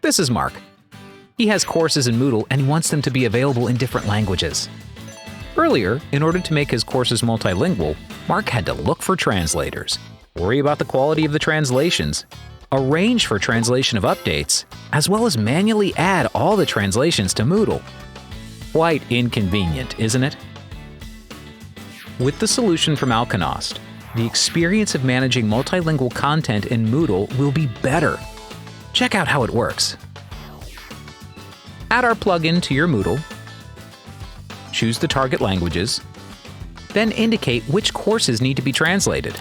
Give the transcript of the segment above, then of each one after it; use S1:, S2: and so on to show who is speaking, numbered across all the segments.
S1: This is Mark. He has courses in Moodle and he wants them to be available in different languages. Earlier, in order to make his courses multilingual, Mark had to look for translators, worry about the quality of the translations, arrange for translation of updates, as well as manually add all the translations to Moodle. Quite inconvenient, isn't it? With the solution from Alconost, the experience of managing multilingual content in Moodle will be better. Check out how it works. Add our plugin to your Moodle, choose the target languages, then indicate which courses need to be translated.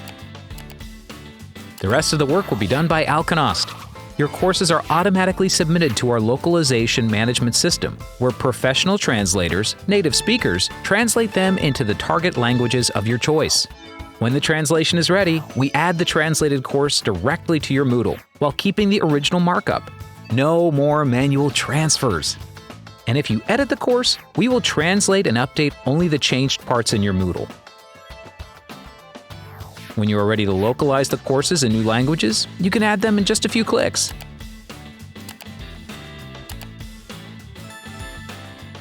S1: The rest of the work will be done by Alconost. Your courses are automatically submitted to our localization management system, where professional translators, native speakers, translate them into the target languages of your choice. When the translation is ready, we add the translated course directly to your Moodle, while keeping the original markup. No more manual transfers. And if you edit the course, we will translate and update only the changed parts in your Moodle. When you are ready to localize the courses in new languages, you can add them in just a few clicks.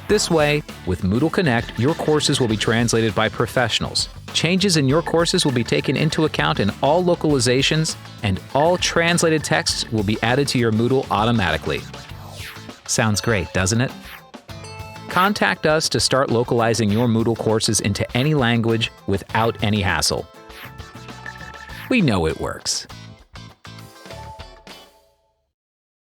S1: This way, with Moodle Connect, your courses will be translated by professionals. Changes in your courses will be taken into account in all localizations, and all translated texts will be added to your Moodle automatically. Sounds great, doesn't it? Contact us to start localizing your Moodle courses into any language without any hassle. We know it works.